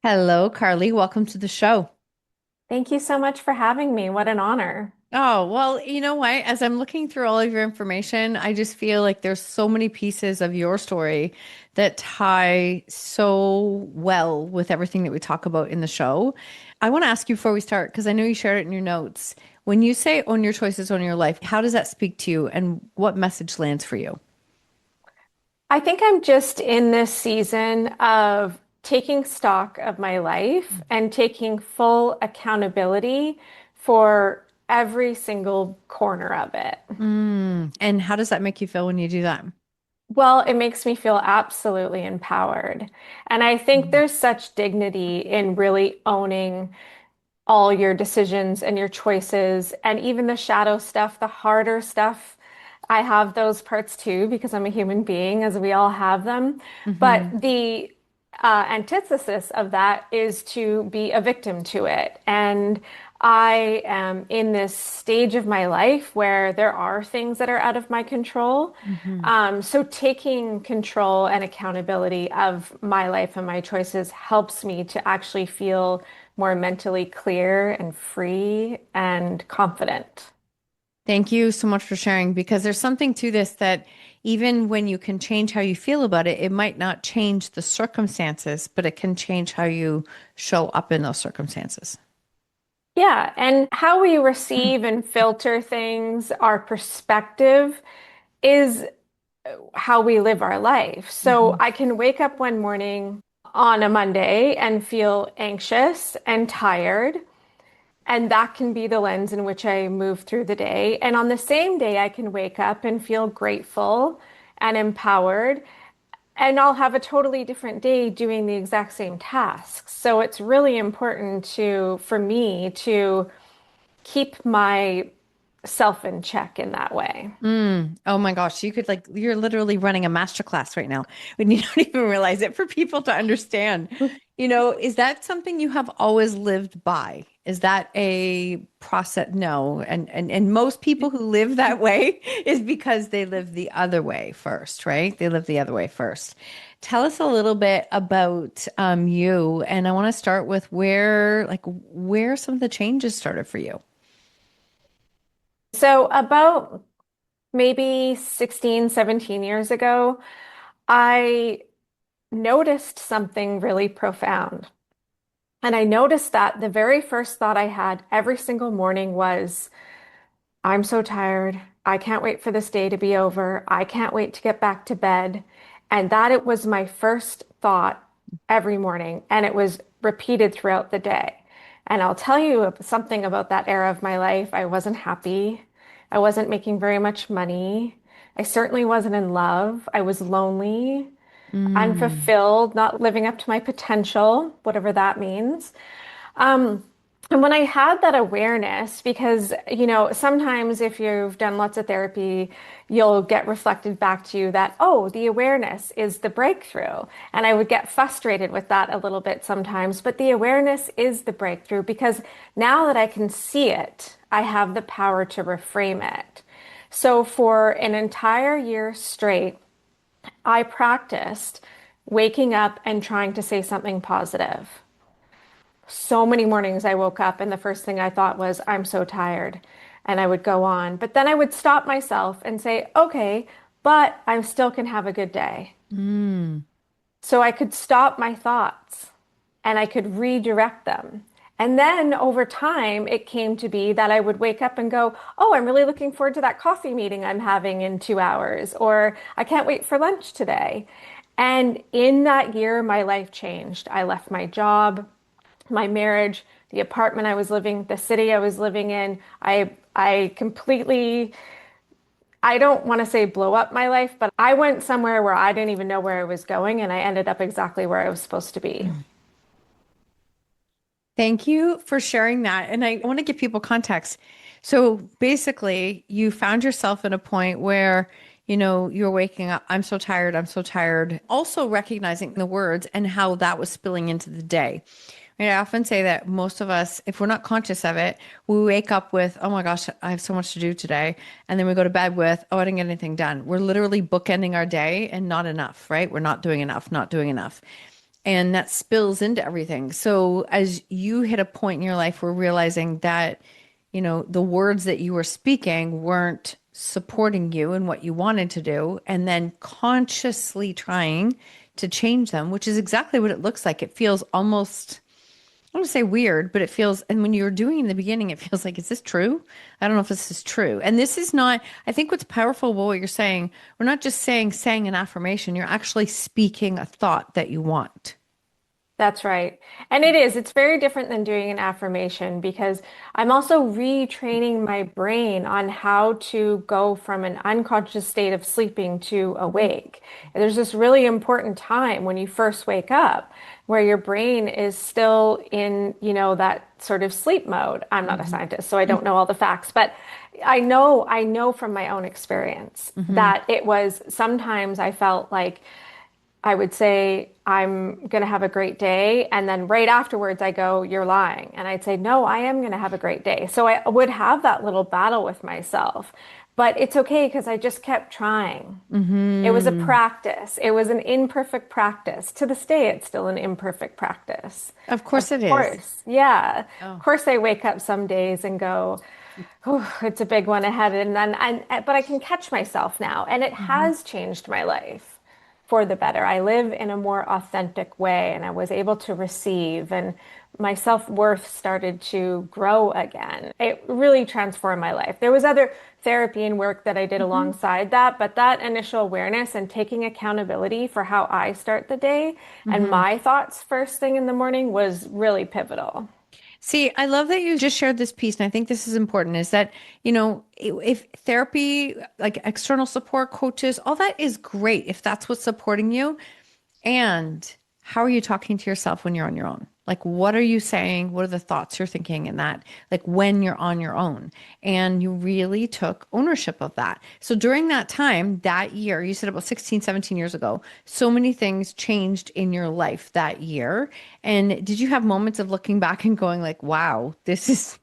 Hello, Carly. Welcome to the show. Thank you so much for having me. What an honor. Oh, well, you know what? As I'm looking through all of your information, I just feel like there's so many pieces of your story that tie so well with everything that we talk about in the show. I want to ask you before we start, because I know you shared it in your notes. When you say own your choices, own your life, how does that speak to you and what message lands for you? I think I'm just in this season of taking stock of my life and taking full accountability for every single corner of it. And how does that make you feel when you do that? Well, it makes me feel absolutely empowered. And I think Mm. there's such dignity in really owning all your decisions and your choices and even the shadow stuff, the harder stuff. I have those parts too because I'm a human being, as we all have them. But Hmm. the antithesis of that is to be a victim to it. And I am in this stage of my life where there are things that are out of my control. Hmm. So taking control and accountability of my life and my choices helps me to actually feel more mentally clear and free and confident. Thank you so much for sharing because there's something to this that even when you can change how you feel about it, it might not change the circumstances, but it can change how you show up in those circumstances. Yeah, and how we receive and filter things, our perspective is how we live our life. So Hmm. I can wake up one morning on a Monday and feel anxious and tired. And that can be the lens in which I move through the day. And on the same day, I can wake up and feel grateful and empowered. And I'll have a totally different day doing the exact same tasks. So it's really important for me to keep my self in check in that way. Oh my gosh, you could you're literally running a masterclass right now when you don't even realize it for people to understand. Is that something you have always lived by? Is that a process? No. And most people who live that way is because they live the other way first, right? They live the other way first. Tell us a little bit about you, and I want to start with where some of the changes started for you. So about maybe 16, 17 years ago, I noticed something really profound. And I noticed that the very first thought I had every single morning was, I'm so tired. I can't wait for this day to be over. I can't wait to get back to bed. And that it was my first thought every morning. And it was repeated throughout the day. And I'll tell you something about that era of my life. I wasn't happy. I wasn't making very much money. I certainly wasn't in love. I was lonely, Mm. unfulfilled, not living up to my potential, whatever that means. Um, and when I had that awareness, because, sometimes if you've done lots of therapy, you'll get reflected back to you that, oh, the awareness is the breakthrough. And I would get frustrated with that a little bit sometimes, but the awareness is the breakthrough because now that I can see it, I have the power to reframe it. So for an entire year straight, I practiced waking up and trying to say something positive. So many mornings I woke up and the first thing I thought was, I'm so tired. And I would go on. But then I would stop myself and say, okay, but I still can have a good day. Mm. So I could stop my thoughts and I could redirect them. And then over time, it came to be that I would wake up and go, oh, I'm really looking forward to that coffee meeting I'm having in 2 hours, or I can't wait for lunch today. And in that year, my life changed. I left my job, my marriage, the apartment I was living, the city I was living in. I completely, I don't want to say blow up my life, but I went somewhere where I didn't even know where I was going, and I ended up exactly where I was supposed to be. Thank you for sharing that. And I want to give people context. So basically, you found yourself in a point where, you're waking up, I'm so tired, I'm so tired. Also recognizing the words and how that was spilling into the day. Right? I often say that most of us, if we're not conscious of it, we wake up with, oh my gosh, I have so much to do today. And then we go to bed with, oh, I didn't get anything done. We're literally bookending our day and not enough, right? We're not doing enough, not doing enough. and that spills into everything. So as you hit a point in your life where realizing that, the words that you were speaking weren't supporting you and what you wanted to do, and then consciously trying to change them, which is exactly what it looks like. It feels almost, I don't want to say weird, but it feels, and when you're doing it in the beginning, it feels like, is this true? I don't know if this is true. And this is not, I think what's powerful about what you're saying, we're not just saying an affirmation, you're actually speaking a thought that you want. That's right. And it is. It's very different than doing an affirmation because I'm also retraining my brain on how to go from an unconscious state of sleeping to awake. And there's this really important time when you first wake up where your brain is still in, that sort of sleep mode. I'm not a Hmm. scientist, so I Hmm. don't know all the facts, but I know from my own experience Hmm. that it was sometimes I felt like I would say, I'm going to have a great day. And then right afterwards, I go, you're lying. And I'd say, no, I am going to have a great day. So I would have that little battle with myself. But it's okay because I just kept trying. It was a Hmm. practice. It was an imperfect practice. To this day, it's still an imperfect practice. Of Of course it is. course. Yeah. Of Oh. course, I wake up some days and go, oh, it's a big one ahead. But I can catch myself now. And it Hmm. has changed my life for the better. I live in a more authentic way and I was able to receive, and my self-worth started to grow again. It really transformed my life. There was other therapy and work that I did Hmm. alongside that, but that initial awareness and taking accountability for how I start the day and Hmm. my thoughts first thing in the morning was really pivotal. See, I love that you just shared this piece, and I think this is important, is that, if therapy, like external support, coaches, all that is great if that's what's supporting you. And how are you talking to yourself when you're on your own? Like, what are you saying? What are the thoughts you're thinking in that? Like, when you're on your own. And you really took ownership of that. So, during that time, that year, you said about 16, 17 years ago, so many things changed in your life that year. And did you have moments of looking back and going, like, wow, this is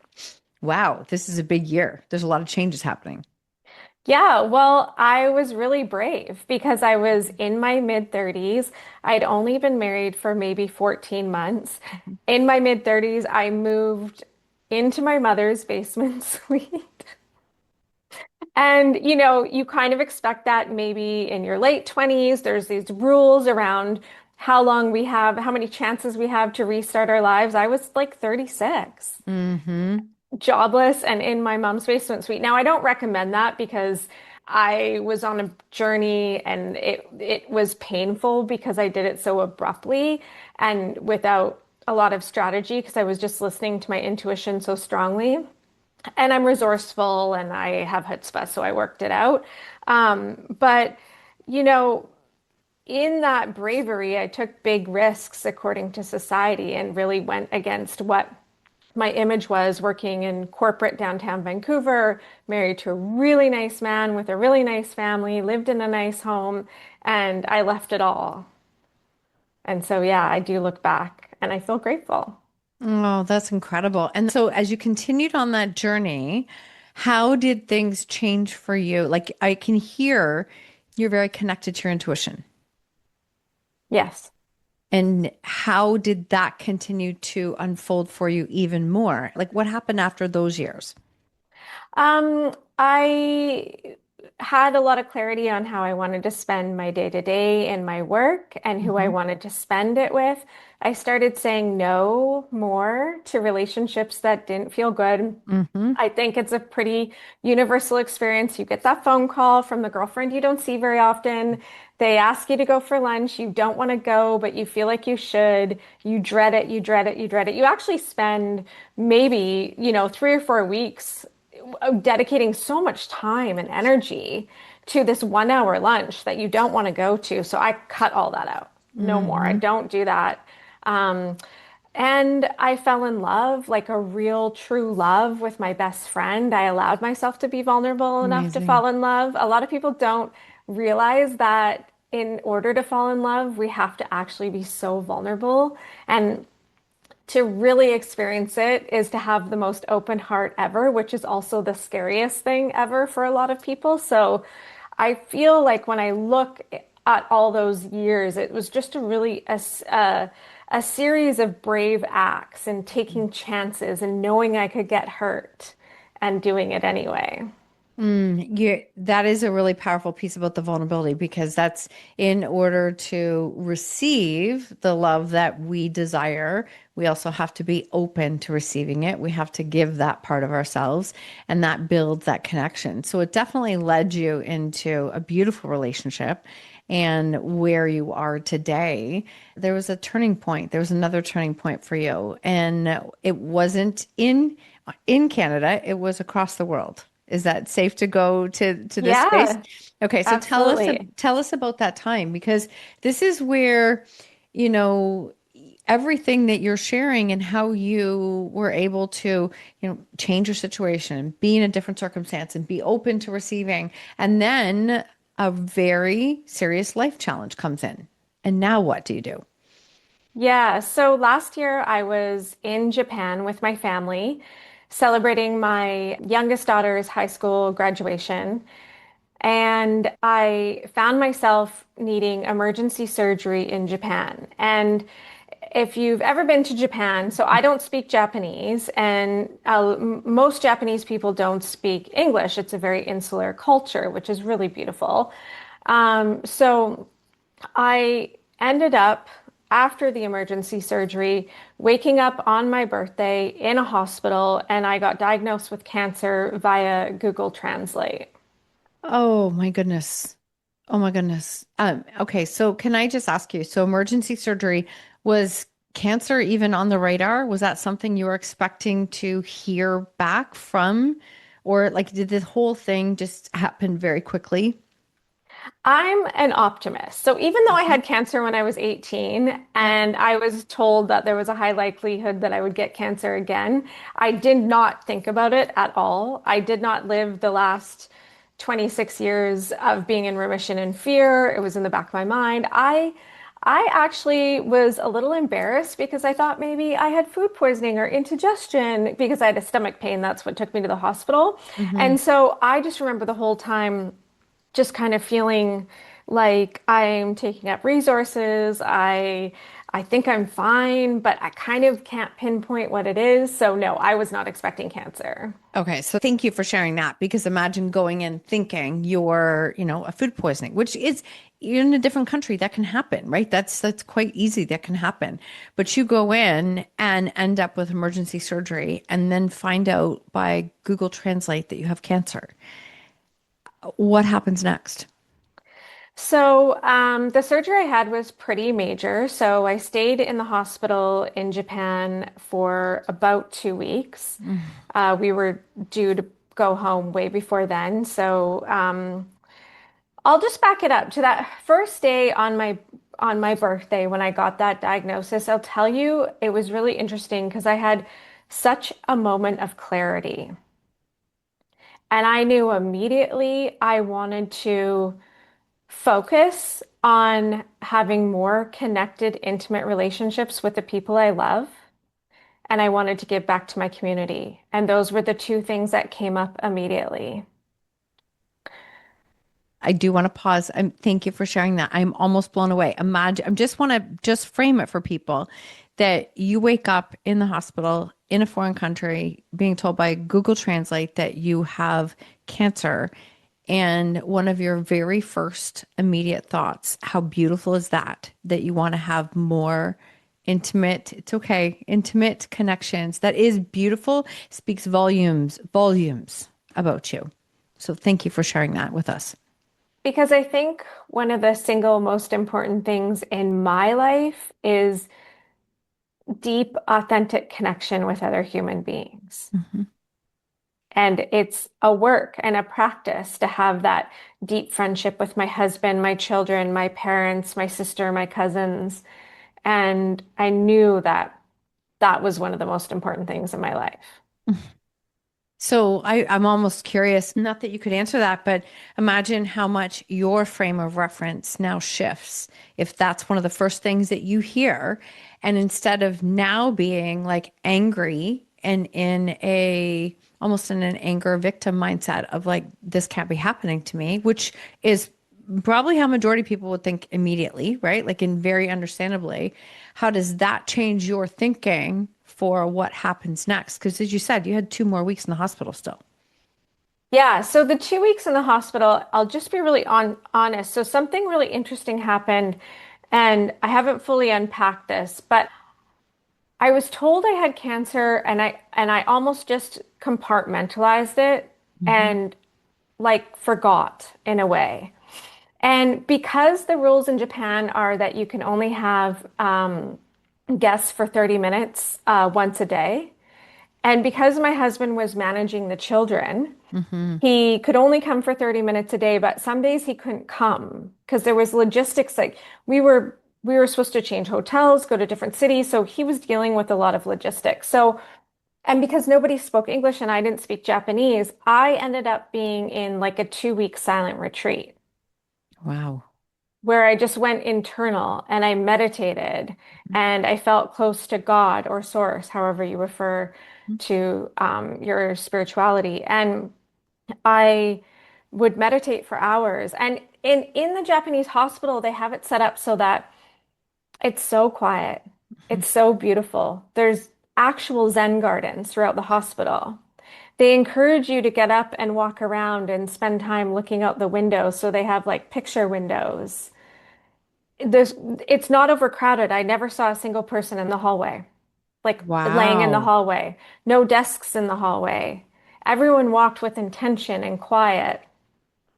a big year. There's a lot of changes happening. Yeah, well, I was really brave because I was in my mid 30s. I'd only been married for maybe 14 months. In my mid 30s, I moved into my mother's basement suite. And, you kind of expect that maybe in your late 20s, there's these rules around how long we have, how many chances we have to restart our lives. I was like 36, Mm-hmm. jobless and in my mom's basement suite. Now, I don't recommend that because I was on a journey and it was painful because I did it so abruptly and without a lot of strategy because I was just listening to my intuition so strongly. And I'm resourceful and I have chutzpah, so I worked it out. But you know, in that bravery, I took big risks according to society and really went against what my image was working in corporate downtown Vancouver, married to a really nice man with a really nice family, lived in a nice home, and I left it all. And so, yeah, I do look back and I feel grateful. Oh, that's incredible. And so as you continued on that journey, how did things change for you? Like I can hear you're very connected to your intuition. Yes. And how did that continue to unfold for you even more? Like what happened after those years? I had a lot of clarity on how I wanted to spend my day to day in my work and who I Hmm. wanted to spend it with. I started saying no more to relationships that didn't feel good. Hmm. I think it's a pretty universal experience. You get that phone call from the girlfriend you don't see very often. They ask you to go for lunch. You don't want to go, but you feel like you should. You dread it. You dread it. You dread it. You actually spend maybe, 3 or 4 weeks dedicating so much time and energy to this 1 hour lunch that you don't want to go to. So I cut all that out. No more. I Hmm. don't do that. Um, and I fell in love, like a real true love with my best friend. I allowed myself to be vulnerable enough to Amazing. fall in love. A lot of people don't realize that in order to fall in love, we have to actually be so vulnerable. And to really experience it is to have the most open heart ever, which is also the scariest thing ever for a lot of people. So I feel like when I look at all those years. It was just a really a series of brave acts and taking chances and knowing I could get hurt and doing it anyway. That is a really powerful piece about the vulnerability because that's in order to receive the love that we desire. We also have to be open to receiving it. We have to give that part of ourselves, and that builds that connection. So it definitely led you into a beautiful relationship and where you are today. There was a turning point. There was another turning point for you, and it wasn't in Canada, it was across the world. Is that safe to go to this space? Yeah, Okay, so absolutely. tell us about that time because this is where, you know, everything that you're sharing and how you were able to, change your situation, be in a different circumstance and be open to receiving. And then a very serious life challenge comes in. And now what do you do? Yeah, so last year I was in Japan with my family celebrating my youngest daughter's high school graduation. And I found myself needing emergency surgery in Japan. And if you've ever been to Japan, so I don't speak Japanese, and most Japanese people don't speak English. It's a very insular culture, which is really beautiful. So I ended up, after the emergency surgery, waking up on my birthday in a hospital, and I got diagnosed with cancer via Google Translate. Oh my goodness. Oh my goodness. Okay, so can I just ask you, so emergency surgery, was cancer even on the radar? Was that something you were expecting to hear back from? Or like did this whole thing just happen very quickly? I'm an optimist. So even though I Mhm. had cancer when I was 18 and I was told that there was a high likelihood that I would get cancer again, I did not think about it at all. I did not live the last 26 years of being in remission in fear. It was in the back of my mind. I actually was a little embarrassed because I thought maybe I had food poisoning or indigestion because I had a stomach pain. That's what took me to the hospital. Hmm. And so I just remember the whole time just kind of feeling like I'm taking up resources. I think I'm fine, but I kind of can't pinpoint what it is. So no, I was not expecting cancer. Okay, so thank you for sharing that because imagine going in thinking you're, a food poisoning, which is you're in a different country that can happen, right? That's quite easy that can happen. But you go in and end up with emergency surgery and then find out by Google Translate that you have cancer. What happens next? So the surgery I had was pretty major. So I stayed in the hospital in Japan for about 2 weeks. We were due to go home way before then. So I'll just back it up to that first day on my birthday when I got that diagnosis. I'll tell you, it was really interesting because I had such a moment of clarity. And I knew immediately I wanted to focus on having more connected, intimate relationships with the people I love. And I wanted to give back to my community. And those were the two things that came up immediately. I do want to pause. Thank you for sharing that. I'm almost blown away. Imagine, I just want to just frame it for people that you wake up in the hospital in a foreign country being told by Google Translate that you have cancer. And one of your very first immediate thoughts, how beautiful is that? That you want to have more intimate, it's okay, intimate connections. That is beautiful, speaks volumes about you. So thank you for sharing that with us. Because I think one of the single most important things in my life is deep, authentic connection with other human beings. Mhm. And it's a work and a practice to have that deep friendship with my husband, my children, my parents, my sister, my cousins. And I knew that that was one of the most important things in my life. So I'm almost curious, not that you could answer that, but imagine how much your frame of reference now shifts if that's one of the first things that you hear. And instead of now being like angry and in a almost in an anger victim mindset of like, this can't be happening to me, which is probably how majority of people would think immediately, right? Like, in very understandably, how does that change your thinking for what happens next? Because as you said, you had 2 more weeks in the hospital still. Yeah, so the 2 weeks in the hospital, I'll just be really honest. So something really interesting happened, and I haven't fully unpacked this, but I was told I had cancer, and I almost just compartmentalized it Hmm. and like forgot in a way. And because the rules in Japan are that you can only have guests for 30 minutes once a day, and because my husband was managing the children, Hmm. he could only come for 30 minutes a day, but some days he couldn't come because there was logistics. Like we were supposed to change hotels, go to different cities, so he was dealing with a lot of logistics. So, and because nobody spoke English and I didn't speak Japanese, I ended up being in like a 2 week silent retreat Wow. where I just went internal and I meditated and I felt close to God or source, however you refer to your spirituality. And I would meditate for hours. And in the Japanese hospital, they have it set up so that it's so quiet. Hmm. It's so beautiful. There's actual Zen gardens throughout the hospital. They encourage you to get up and walk around and spend time looking out the window. So they have like picture windows. There's, it's not overcrowded. I never saw a single person in the hallway, like laying in the Wow. hallway. No desks in the hallway. Everyone walked with intention and quiet.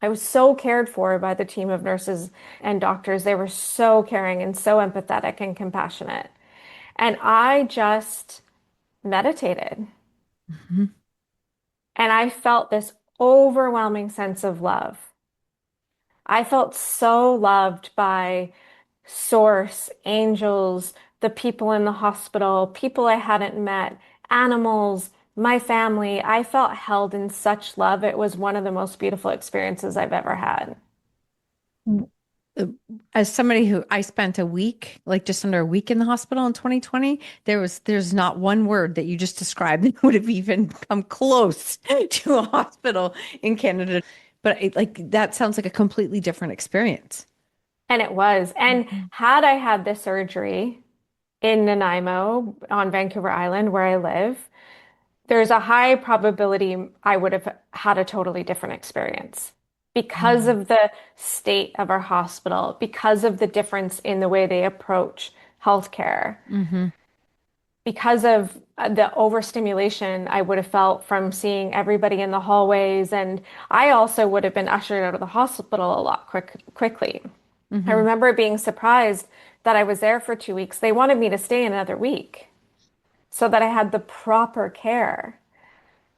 I was so cared for by the team of nurses and doctors. They were so caring and so empathetic and compassionate. And I just meditated Hmm. and I felt this overwhelming sense of love. I felt so loved by source, angels, the people in the hospital, people I hadn't met, animals, my family. I felt held in such love. It was one of the most beautiful experiences I've ever had. Uh, As somebody who I spent a week, like just under a week in the hospital in 2020, there's not one word that you just described that would have even come close to a hospital in Canada. But that sounds like a completely different experience. And it was. And Mhm. had I had this surgery in Nanaimo on Vancouver Island where I live, there's a high probability I would have had a totally different experience because Mm. of the state of our hospital, because of the difference in the way they approach healthcare, Hmm. because of the overstimulation I would have felt from seeing everybody in the hallways. And I also would have been ushered out of the hospital a lot quickly. I Hmm. remember being surprised that I was there for 2 weeks. They wanted me to stay another week so that I had the proper care.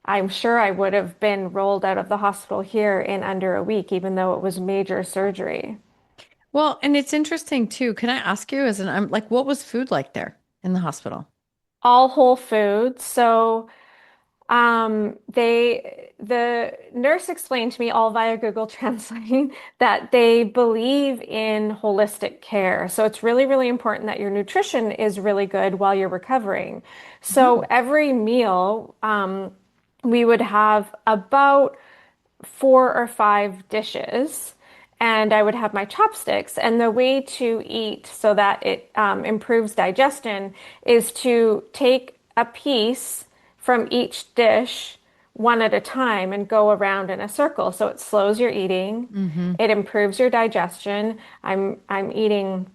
I'm sure I would have been rolled out of the hospital here in under a week, even though it was major surgery. Well, and it's interesting too. Can I ask you, I'm like, what was food like there in the hospital? All whole foods. So the nurse explained to me all via Google Translate that they believe in holistic care. So it's really, really important that your nutrition is really good while you're recovering. So Oh. every meal, we would have about 4 or 5 dishes, and I would have my chopsticks. And the way to eat so that it improves digestion is to take a piece from each dish one at a time and go around in a circle. So it slows your eating, Hmm. it improves your digestion. I'm eating,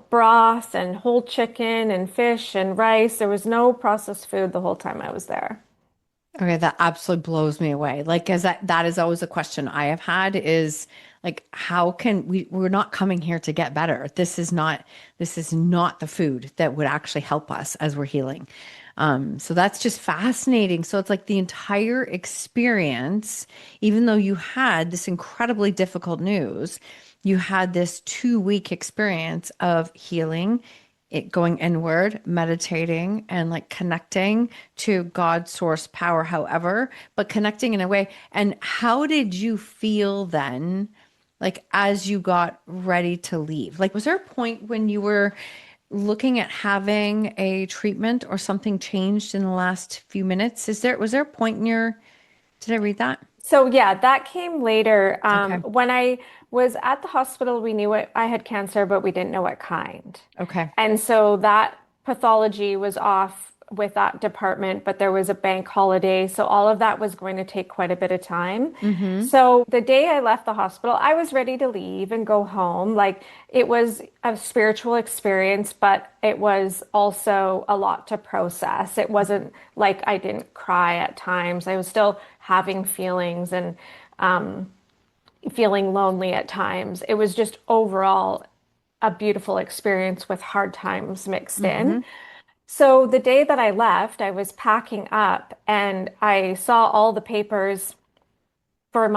broth and whole chicken and fish and rice. There was no processed food the whole time I was there. Okay, that absolutely blows me away. Like, as that is always a question I have had is like, how can we're not coming here to get better. This is not the food that would actually help us as we're healing. So that's just fascinating. So it's like the entire experience, even though you had this incredibly difficult news, you had this 2 week experience of healing, it going inward, meditating and like connecting to God source power, however, but connecting in a way. And how did you feel then, like as you got ready to leave? Like, was there a point when you were looking at having a treatment or something changed in the last few minutes? Was there a point in your, did I read that? So yeah, that came later. Okay. was at the hospital. We knew I had cancer, but we didn't know what kind. Okay. And so that pathology was off with that department, but there was a bank holiday. So all of that was going to take quite a bit of time. Mm-hmm. So the day I left the hospital, I was ready to leave and go home. Like it was a spiritual experience, but it was also a lot to process. It wasn't like I didn't cry at times. I was still having feelings and feeling lonely at times. It was just overall a beautiful experience with hard times mixed in. Mm-hmm. So the day that I left, I was packing up and I saw all the papers for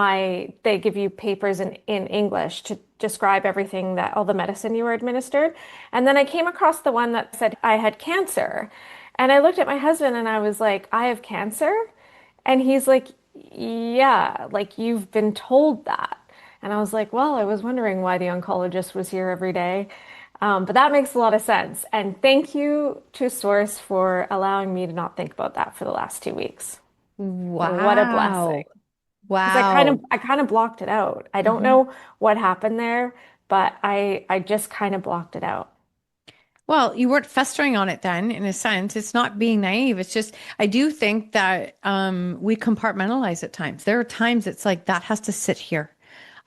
they give you papers in English to describe everything that all the medicine you were administered. And then I came across the one that said I had cancer. And I looked at my husband and I was like, I have cancer? And he's like, yeah, like you've been told that. And I was like, well, I was wondering why the oncologist was here every day. But that makes a lot of sense. And thank you to Source for allowing me to not think about that for the last 2 weeks. What a blessing. Wow. Because Wow. I kind of blocked it out. I don't Mm-hmm. know what happened there, but I just kind of blocked it out. Well, you weren't festering on it then, in a sense. It's not being naive. It's just, I do think that we compartmentalize at times. There are times it's like that has to sit here.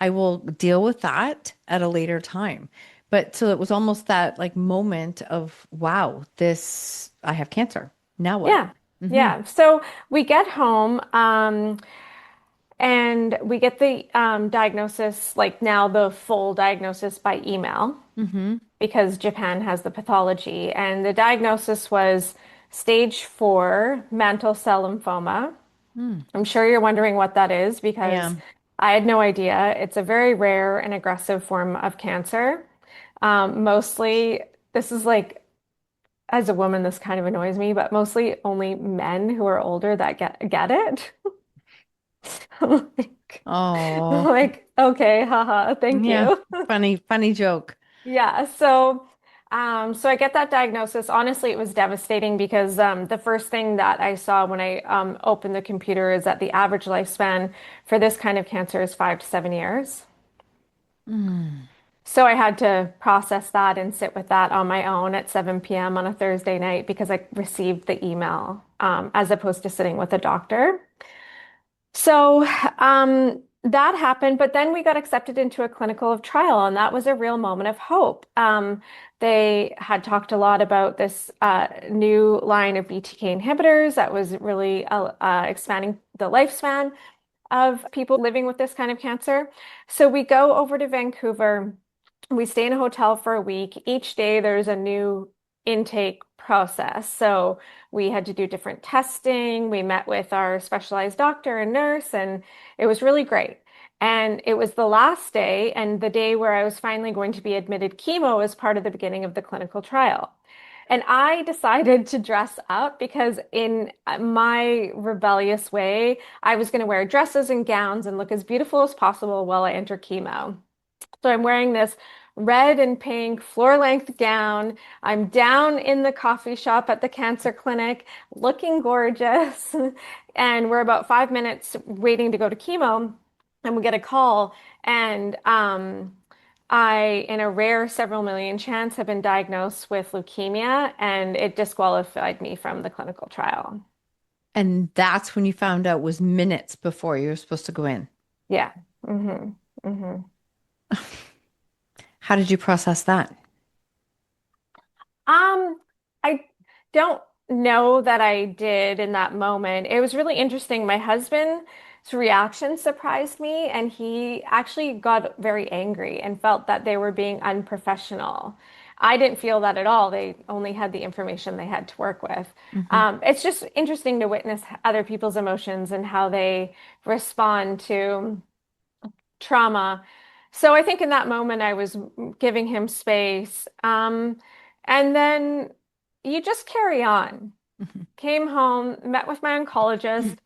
I will deal with that at a later time. But so it was almost that like moment of, wow, this, I have cancer. Now what? Yeah. Mm-hmm. Yeah. So we get home, and we get the diagnosis, like now the full diagnosis by email Mm-hmm. because Japan has the pathology. And the diagnosis was stage 4 mantle cell lymphoma. Mm, I'm sure you're wondering what that is I because am. I had no idea. It's a very rare and aggressive form of cancer. Mostly, this is like, as a woman, this kind of annoys me, but mostly only men who are older that get it. Like, Oh, like, okay, haha, thank yeah. you. Funny, funny joke. Yeah, so I get that diagnosis. Honestly, it was devastating because the first thing that I saw when I opened the computer is that the average lifespan for this kind of cancer is 5 to 7 years. Mm. So I had to process that and sit with that on my own at 7 p.m. on a Thursday night because I received the email as opposed to sitting with a doctor. So that happened, but then we got accepted into a clinical trial, and that was a real moment of hope. They had talked a lot about this new line of BTK inhibitors that was really expanding the lifespan of people living with this kind of cancer. So we go over to Vancouver. We stay in a hotel for a week. Each day there's a new intake process. So we had to do different testing. We met with our specialized doctor and nurse, and it was really great. And it was the last day and the day where I was finally going to be admitted chemo as part of the beginning of the clinical trial. And I decided to dress up because, in my rebellious way, I was going to wear dresses and gowns and look as beautiful as possible while I enter chemo. So I'm wearing this red and pink floor-length gown. I'm down in the coffee shop at the cancer clinic, looking gorgeous. And we're about 5 minutes waiting to go to chemo, and we get a call. And in a rare several million chance, have been diagnosed with leukemia, and it disqualified me from the clinical trial. And that's when you found out was minutes before you were supposed to go in. Yeah. hmm hmm How did you process that? I don't know that I did in that moment. It was really interesting. My husband's reaction surprised me, and he actually got very angry and felt that they were being unprofessional. I didn't feel that at all. They only had the information they had to work with. Hmm. It's just interesting to witness other people's emotions and how they respond to trauma. So I think in that moment I was giving him space. And then you just carry on. Hmm. Came home, met with my oncologist.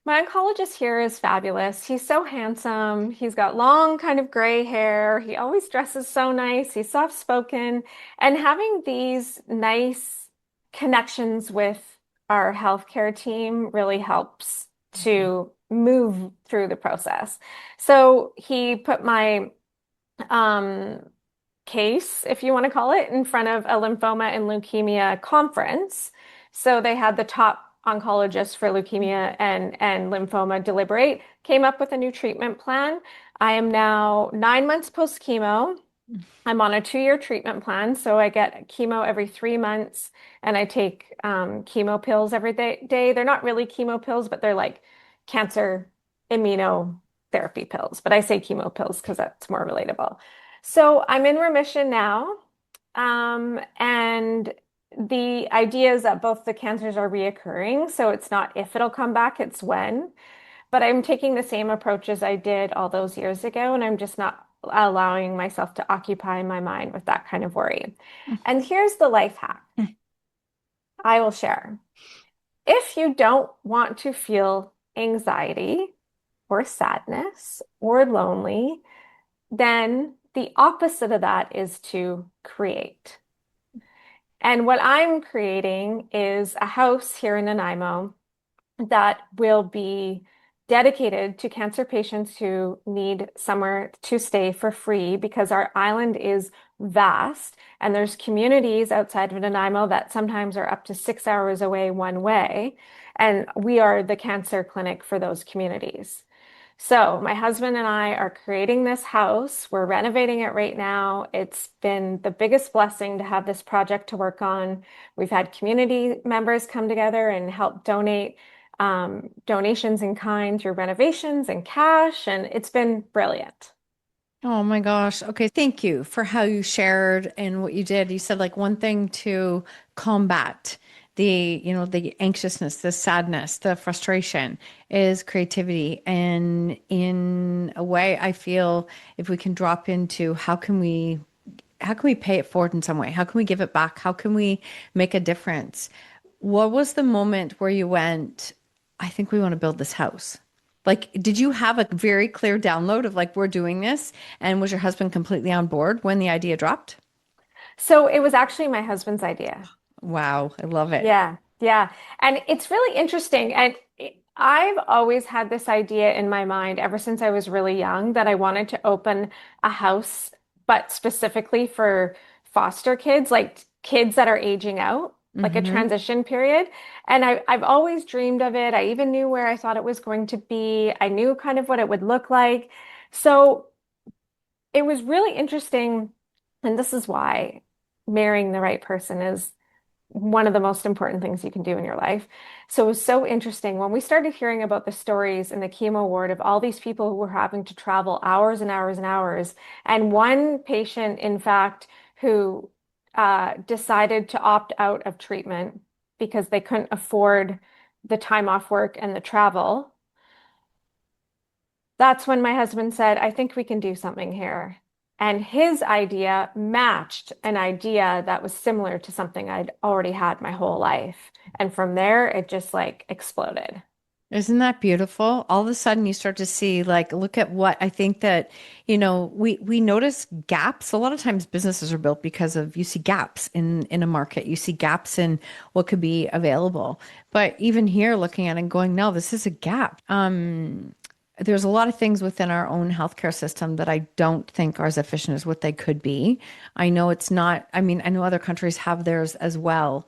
My oncologist here is fabulous. He's so handsome. He's got long, kind of gray hair. He always dresses so nice. He's soft-spoken. And having these nice connections with our healthcare team really helps to move through the process. So he put my um, case, if you want to call it, in front of a lymphoma and leukemia conference. So they had the top oncologists for leukemia and lymphoma deliberate, came up with a new treatment plan. I am now 9 months post chemo. I'm on a 2-year treatment plan, so I get chemo every 3 months, and I take chemo pills every day. They're not really chemo pills, but they're like cancer immunotherapy pills. But I say chemo pills because that's more relatable. So I'm in remission now, and the idea is that both the cancers are reoccurring, so it's not if it'll come back, it's when. But I'm taking the same approach as I did all those years ago, and I'm just not allowing myself to occupy my mind with that kind of worry. And here's the life hack I will share. If you don't want to feel anxiety or sadness or lonely, then the opposite of that is to create. And what I'm creating is a house here in Nanaimo that will be dedicated to cancer patients who need somewhere to stay for free because our island is vast and there's communities outside of Nanaimo that sometimes are up to 6 hours away one way. And we are the cancer clinic for those communities. So my husband and I are creating this house. We're renovating it right now. It's been the biggest blessing to have this project to work on. We've had community members come together and help donate donations in kind through renovations and cash, and it's been brilliant. Oh my gosh. Okay. Thank you for how you shared and what you did. You said like one thing to combat the anxiousness, the sadness, the frustration is creativity. And in a way, I feel if we can drop into how can we pay it forward in some way? How can we give it back? How can we make a difference? What was the moment where you went, I think we want to build this house? Like, did you have a very clear download of like, we're doing this? And was your husband completely on board when the idea dropped? So it was actually my husband's idea. Wow, I love it. Yeah, yeah. And it's really interesting. And I've always had this idea in my mind ever since I was really young that I wanted to open a house, but specifically for foster kids, like kids that are aging out, like a Mm-hmm. transition period. And I've always dreamed of it. I even knew where I thought it was going to be. I knew kind of what it would look like. So it was really interesting. And this is why marrying the right person is one of the most important things you can do in your life. So it was so interesting when we started hearing about the stories in the chemo ward of all these people who were having to travel hours and hours and hours. And one patient, in fact, who decided to opt out of treatment because they couldn't afford the time off work and the travel. That's when my husband said, I think we can do something here. And his idea matched an idea that was similar to something I'd already had my whole life. And from there, it just like exploded. Isn't that beautiful? All of a sudden you start to see like look at what I think that we notice gaps. A lot of times businesses are built because of you see gaps in a market. You see gaps in what could be available. But even here looking at it and going, no, this is a gap. There's a lot of things within our own healthcare system that I don't think are as efficient as what they could be. I know it's not, I mean, I know other countries have theirs as well.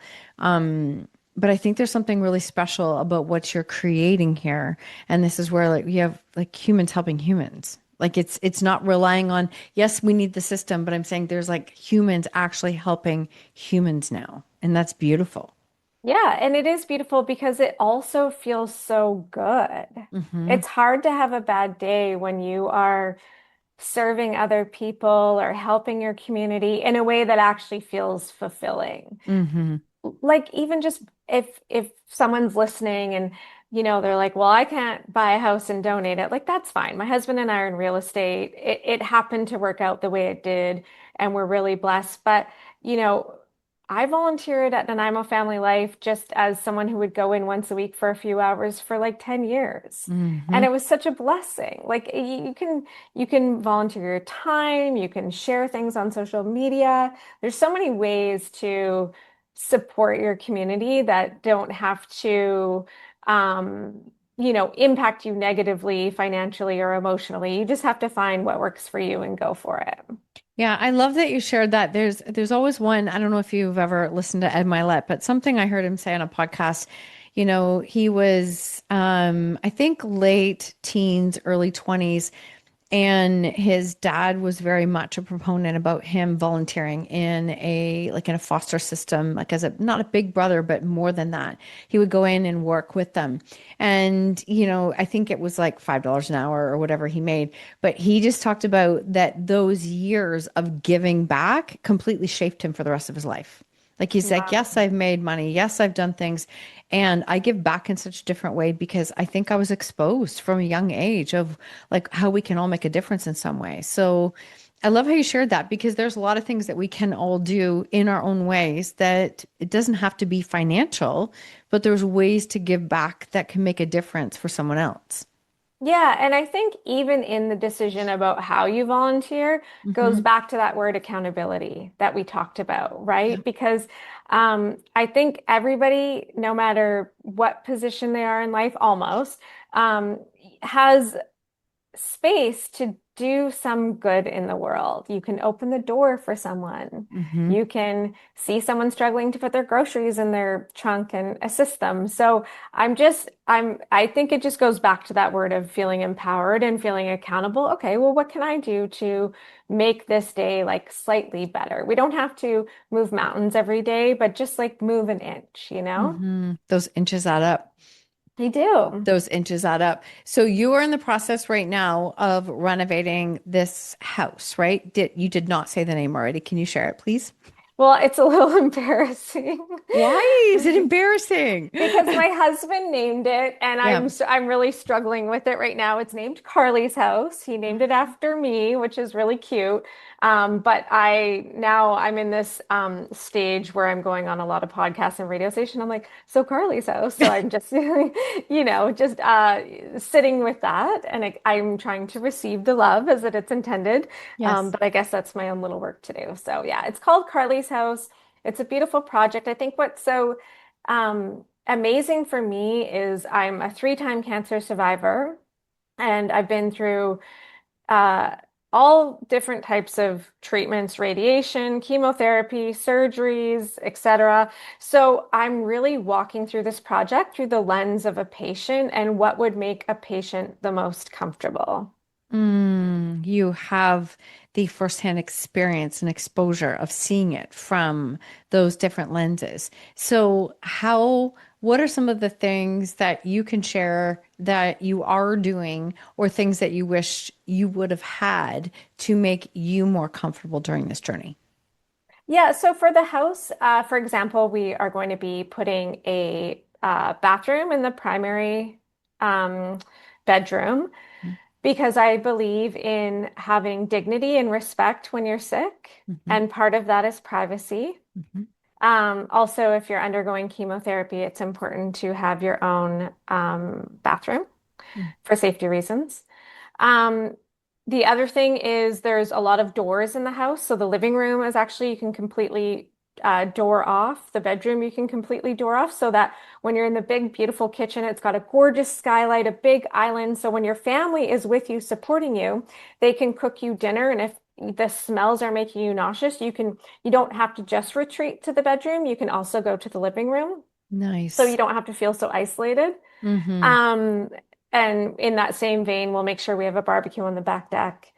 But I think there's something really special about what you're creating here. And this is where like you have like humans helping humans. Like it's not relying on, yes, we need the system, but I'm saying there's like humans actually helping humans now. And that's beautiful. Yeah, and it is beautiful because it also feels so good. Hmm. It's hard to have a bad day when you are serving other people or helping your community in a way that actually feels fulfilling. Hmm. Like even just if someone's listening and they're like, well, I can't buy a house and donate it, like that's fine. My husband and I are in real estate. It happened to work out the way it did, and we're really blessed. But you know I volunteered at Nanaimo Family Life just as someone who would go in once a week for a few hours for like 10 years. And Hmm. it was such a blessing. Like you can volunteer your time, you can share things on social media. There's so many ways to support your community that don't have to um, impact you negatively, financially, or emotionally. You just have to find what works for you and go for it. Yeah, I love that you shared that. There's always one, I don't know if you've ever listened to Ed Milet, but something I heard him say on a podcast, he was I think late teens, early 20s, and his dad was very much a proponent about him volunteering in a foster system, like as a not a big brother, but more than that. He would go in and work with them. And, I think it was like $5 an hour or whatever he made. But he just talked about that those years of giving back completely shaped him for the rest of his life. Like he's like, Wow. yes, I've made money. Yes, I've done things. And I give back in such a different way because I think I was exposed from a young age of like how we can all make a difference in some way. So I love how you shared that because there's a lot of things that we can all do in our own ways that it doesn't have to be financial, but there's ways to give back that can make a difference for someone else. Yeah, and I think even in the decision about how you volunteer goes Hmm. back to that word accountability that we talked about, Yeah. right? Because I think everybody, no matter what position they are in life, almost, has space to do some good in the world. You can open the door for someone. Hmm. You can see someone struggling to put their groceries in their trunk and assist them. So I think it just goes back to that word of feeling empowered and feeling accountable. Okay, well, what can I do to make this day like slightly better? We don't have to move mountains every day, but just like move an inch, you know? Those inches add up. I do. Those inches add up. So you are in the process right now of renovating this house, right? You did not say the name already. Can you share it, please? Well, it's a little embarrassing. Why is it embarrassing? Because my husband named it, and Yeah. I'm really struggling with it right now. It's named Carly's house. He named it after me, which is really cute. But I'm in this stage where I'm going on a lot of podcasts and radio station. I'm like, so Carly's house. So I'm just just sitting with that, and I'm trying to receive the love as it's intended. Yes. But I guess that's my own little work to do. So yeah, it's called Carly's house. It's a beautiful project. I think what's so amazing for me is I'm a three-time cancer survivor, and I've been through uh, all different types of treatments, radiation, chemotherapy, surgeries, etc. So I'm really walking through this project through the lens of a patient and what would make a patient the most comfortable. You have the firsthand experience and exposure of seeing it from those different lenses. So, what are some of the things that you can share that you are doing or things that you wish you would have had to make you more comfortable during this journey? Yeah, so for the house, for example, we are going to be putting a bathroom in the primary um, bedroom because I believe in having dignity and respect when you're sick, Hmm. and part of that is privacy. Hmm. Also, if you're undergoing chemotherapy, it's important to have your own bathroom for safety reasons. Um, the other thing is there's a lot of doors in the house. So the living room is actually, you can completely door off. The bedroom you can completely door off so that when you're in the big, beautiful kitchen, it's got a gorgeous skylight, a big island. So when your family is with you, supporting you, they can cook you dinner. And if the smells are making you nauseous, you don't have to just retreat to the bedroom. You can also go to the living room. So you Nice. don't have to feel so isolated. Hmm. Um, and in that same vein, we'll make sure we have a barbecue on the back deck.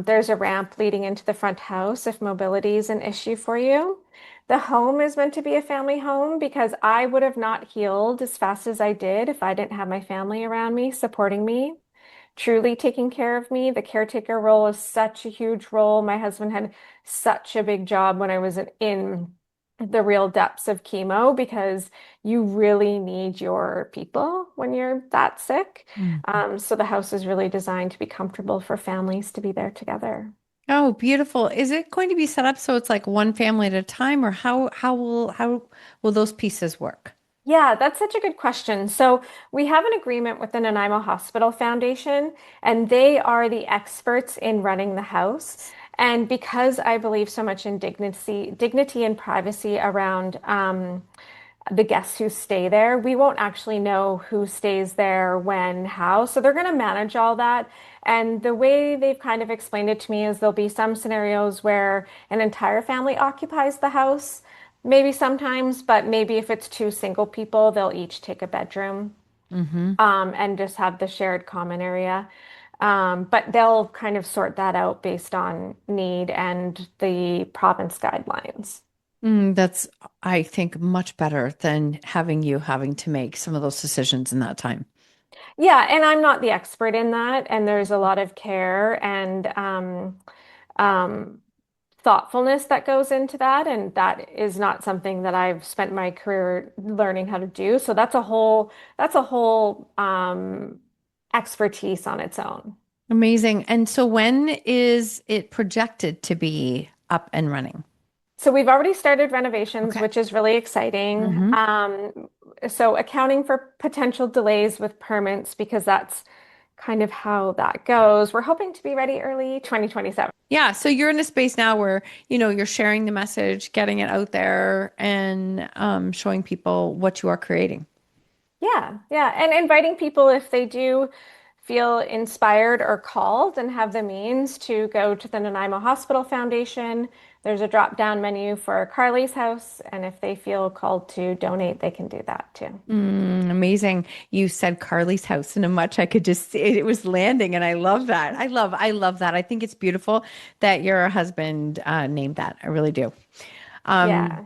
There's a ramp leading into the front house if mobility is an issue for you. The home is meant to be a family home because I would have not healed as fast as I did if I didn't have my family around me, supporting me, truly taking care of me. The caretaker role is such a huge role. My husband had such a big job when I was in the real depths of chemo because you really need your people when you're that sick. So the house is really designed to be comfortable for families to be there together. Oh, beautiful. Is it going to be set up so it's like one family at a time, or how will those pieces work? Yeah, that's such a good question. So we have an agreement with the Nanaimo Hospital Foundation, and they are the experts in running the house. And because I believe so much in dignity and privacy around the guests who stay there. We won't actually know who stays there, when, how. So they're going to manage all that. And the way they've kind of explained it to me is there'll be some scenarios where an entire family occupies the house, maybe sometimes, but maybe if it's two single people, they'll each take a bedroom, Mm-hmm. and just have the shared common area. But they'll kind of sort that out based on need and the province guidelines. That's, I think, much better than having you having to make some of those decisions in that time. Yeah, and I'm not the expert in that, and there's a lot of care and um, thoughtfulness that goes into that, and that is not something that I've spent my career learning how to do. So that's a whole expertise on its own. Amazing. And so when is it projected to be up and running? So we've already started renovations, Okay. which is really exciting. Hmm. So accounting for potential delays with permits because that's kind of how that goes. We're hoping to be ready early 2027. Yeah. So you're in a space now where, you're sharing the message, getting it out there, and showing people what you are creating. Yeah, yeah. And inviting people if they do feel inspired or called and have the means to go to the Nanaimo Hospital Foundation. There's a drop-down menu for Carly's house, and if they feel called to donate, they can do that too. Amazing. You said Carly's house and a much I could just see it, was landing, and I love that. I love that. I think it's beautiful that your husband named that. I really do. Um, Yeah,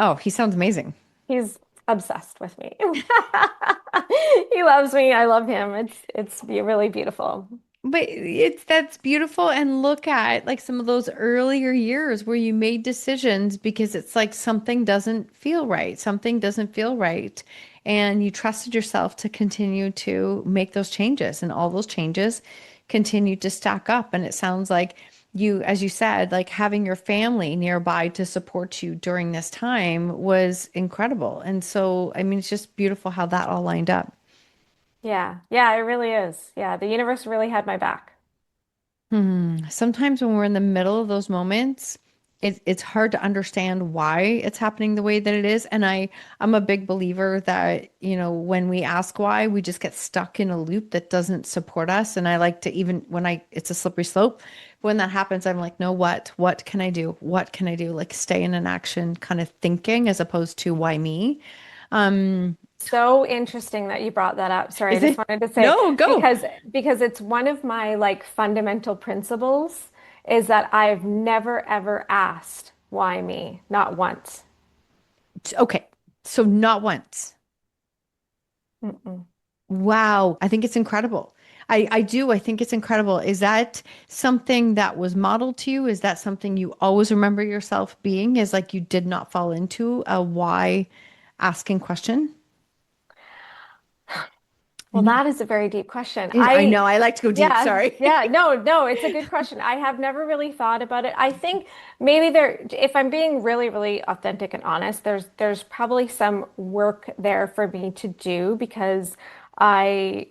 oh, he sounds amazing. he's obsessed with me. He loves me. I love him. It's really beautiful. But that's beautiful. And look at like some of those earlier years where you made decisions because it's like something doesn't feel right. Something doesn't feel right. And you trusted yourself to continue to make those changes. And all those changes continue to stack up. And it sounds like you, as you said, like having your family nearby to support you during this time was incredible. And so, I mean, it's just beautiful how that all lined up. Yeah, yeah, it really is. Yeah, the universe really had my back. Sometimes when we're in the middle of those moments, it's hard to understand why it's happening the way that it is. And I'm a big believer that, when we ask why, we just get stuck in a loop that doesn't support us. And I like to even when it's a slippery slope, when that happens, I'm like, no, what can I do? What can I do? Like stay in an action kind of thinking as opposed to why me? Um, So interesting that you brought that up. Sorry, I is just it? wanted to say No, go. because it's one of my like fundamental principles is that I've never ever asked why me, not once. Okay. So not once. Mm-mm. Wow, I think it's incredible. I do. I think it's incredible. Is that something that was modeled to you? Is that something you always remember yourself being? Is like you did not fall into a why asking question? I Well, know. that is a very deep question. I know. I like to go deep. Yeah, Sorry. yeah, no, no, it's a good question. I have never really thought about it. I think maybe if I'm being really, really authentic and honest, there's probably some work there for me to do because I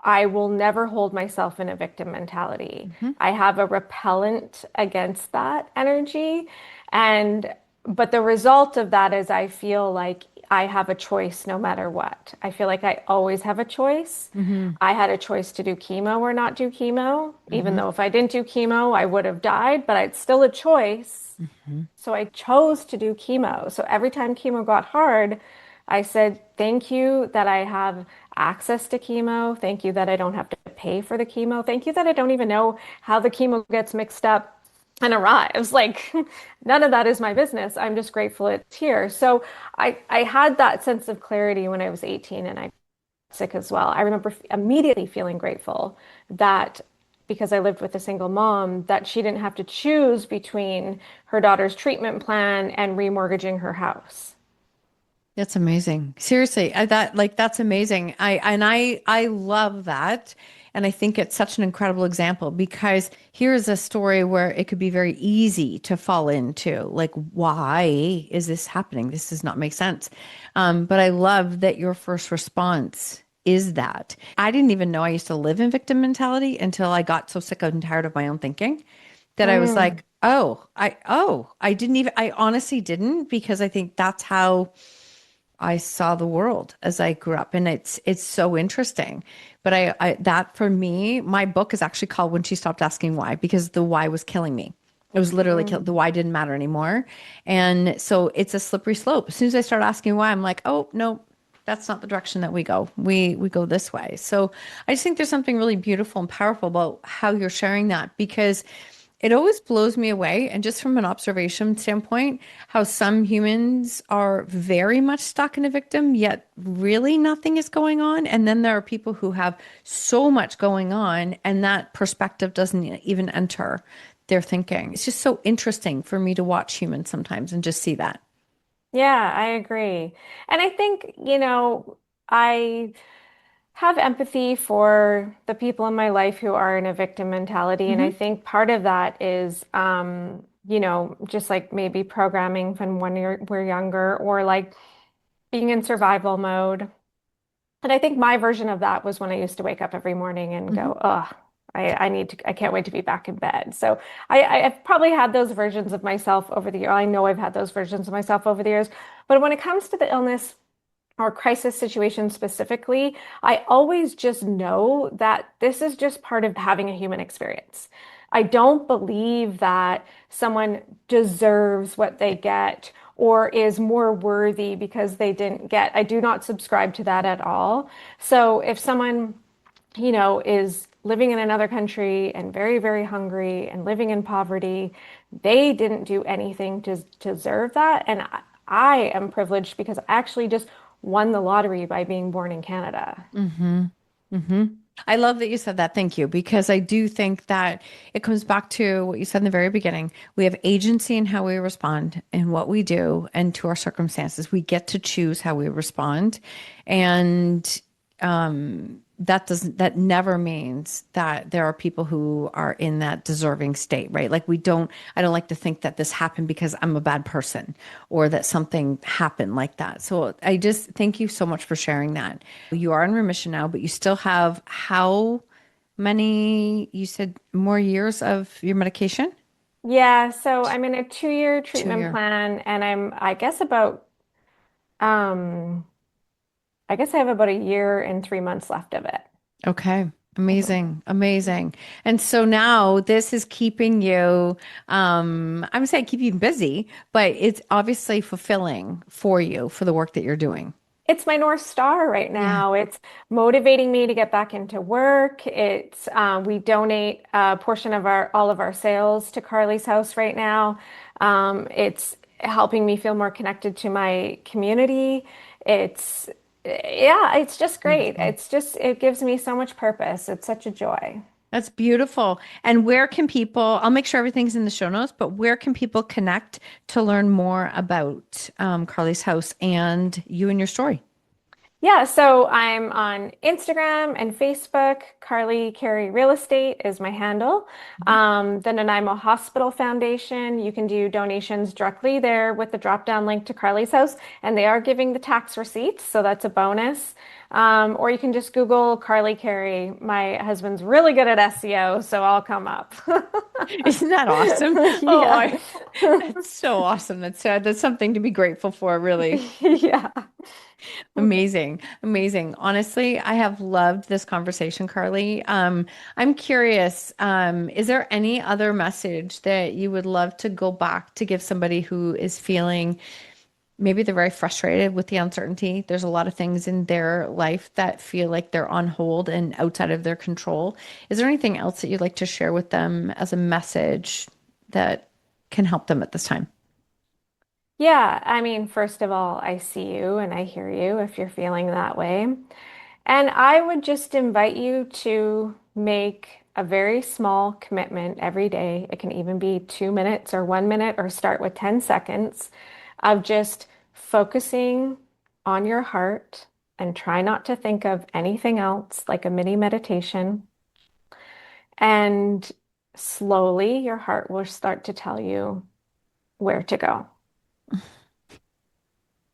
I will never hold myself in a victim mentality. Mhm. I have a repellent against that energy. And, but the result of that is I feel like I have a choice no matter what. I feel like I always have a choice. Mhm. I had a choice to do chemo or not do chemo, even Mhm. though if I didn't do chemo, I would have died, but it's still a choice. Mhm. So I chose to do chemo. So every time chemo got hard, I said, thank you that I have access to chemo. Thank you that I don't have to pay for the chemo. Thank you that I don't even know how the chemo gets mixed up and arrives. Like none of that is my business. I'm just grateful it's here. So I had that sense of clarity when I was 18 and I got sick as well. I remember immediately feeling grateful that because I lived with a single mom, that she didn't have to choose between her daughter's treatment plan and remortgaging her house. That's amazing. Seriously, that's amazing. I love that. And I think it's such an incredible example because here's a story where it could be very easy to fall into like, why is this happening? This does not make sense. But I love that your first response is that. I didn't even know I used to live in victim mentality until I got so sick and tired of my own thinking that I was Mm. like, I honestly didn't because I think that's how. I saw the world as I grew up, and it's so interesting. But I that for me, my book is actually called When She Stopped Asking Why, because the why was killing me. It was literally the why didn't matter anymore. And so it's a slippery slope. As soon as I start asking why, I'm like, oh no, that's not the direction that we go. We go this way. So I just think there's something really beautiful and powerful about how you're sharing that, because it always blows me away. And just from an observation standpoint, how some humans are very much stuck in a victim, yet really nothing is going on. And then there are people who have so much going on, and that perspective doesn't even enter their thinking. It's just so interesting for me to watch humans sometimes and just see that. Yeah, I agree. And I think, I have empathy for the people in my life who are in a victim mentality. And I Hmm. think part of that is, just like maybe programming from when we're younger, or like being in survival mode. And I think my version of that was when I used to wake up every morning and Hmm. go, "Ugh, I can't wait to be back in bed." So I've probably had those versions of myself over the year. I know I've had those versions of myself over the years. But when it comes to the illness or crisis situation specifically, I always just know that this is just part of having a human experience. I don't believe that someone deserves what they get or is more worthy because they didn't get. I do not subscribe to that at all. So if someone, is living in another country and very, very hungry and living in poverty, they didn't do anything to deserve that. And I am privileged because I actually just won the lottery by being born in Canada. Hmm. Hmm. I love that you said that. Thank you. Because I do think that it comes back to what you said in the very beginning. We have agency in how we respond and what we do and to our circumstances. We get to choose how we respond. And that never means that there are people who are in that deserving state, right? Like I don't like to think that this happened because I'm a bad person or that something happened like that. So I just thank you so much for sharing that. You are in remission now, but you still have how many, you said, more years of your medication? Yeah, so I'm in a 2-year Two treatment year. plan and um I guess I have about a year and 3 months left of it. Okay. Mhm. Amazing. Amazing. And so now this is keeping you, I'm saying keep you busy, but it's obviously fulfilling for you for the work that you're doing. It's my North Star right Yeah. now. It's motivating me to get back into work. We donate a portion of our all of our sales to Carly's house right now. It's helping me feel more connected to my community. It's yeah, it's just great. Beautiful. It gives me so much purpose. It's such a joy. That's beautiful. And where can people, I'll make sure everything's in the show notes, but where can people connect to learn more about Carly's house and you and your story? Yeah, so I'm on Instagram and Facebook. Carly Carey Real Estate is my handle. The Nanaimo Hospital Foundation, you can do donations directly there with the drop-down link to Carly's house, and they are giving the tax receipts, so that's a bonus. Or you can just Google Carly Carey. My husband's really good at SEO, so I'll come up. Isn't that awesome? Oh, Yeah. that's so awesome. That's something to be grateful for, really. Yeah. Amazing. Amazing. Honestly, I have loved this conversation, Carly. I'm curious, is there any other message that you would love to go back to give somebody who is feeling maybe they're very frustrated with the uncertainty? There's a lot of things in their life that feel like they're on hold and outside of their control. Is there anything else that you'd like to share with them as a message that can help them at this time? Yeah, I mean, first of all, I see you and I hear you if you're feeling that way. And I would just invite you to make a very small commitment every day. It can even be 2 minutes or 1 minute, or start with 10 seconds of just focusing on your heart and try not to think of anything else, like a mini meditation. And slowly your heart will start to tell you where to go.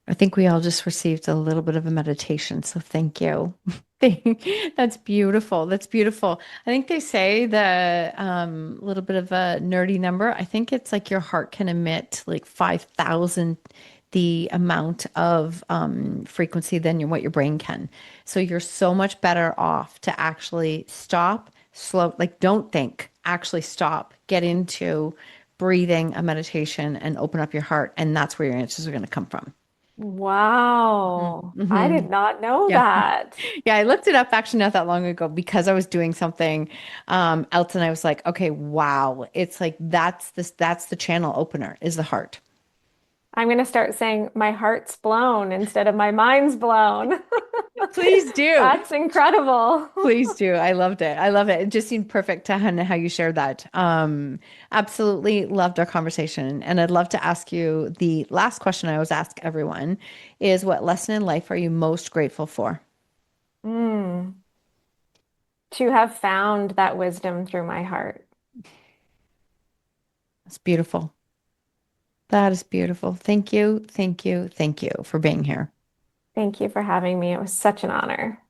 I think we all just received a little bit of a meditation, so thank you. That's beautiful. That's beautiful. I think they say the little bit of a nerdy number. I think it's like your heart can emit like 5,000 the amount of frequency than what your brain can. So you're so much better off to actually stop, slow, like don't think, actually stop, get into breathing, a meditation, and open up your heart. And that's where your answers are going to come from. Wow. I Hmm. did not know Yeah. that. Yeah, I looked it up actually not that long ago because I was doing something else and I was like, okay, wow. It's like that's the channel opener is the heart. I'm going to start saying my heart's blown instead of my mind's blown. Please do. That's incredible. Please do. I loved it. I love it. It just seemed perfect to how you shared that. Absolutely loved our conversation. And I'd love to ask you the last question I always ask everyone is what lesson in life are you most grateful for? Mm. To have found that wisdom through my heart. It's beautiful. That is beautiful. Thank you. Thank you. Thank you for being here. Thank you for having me. It was such an honor.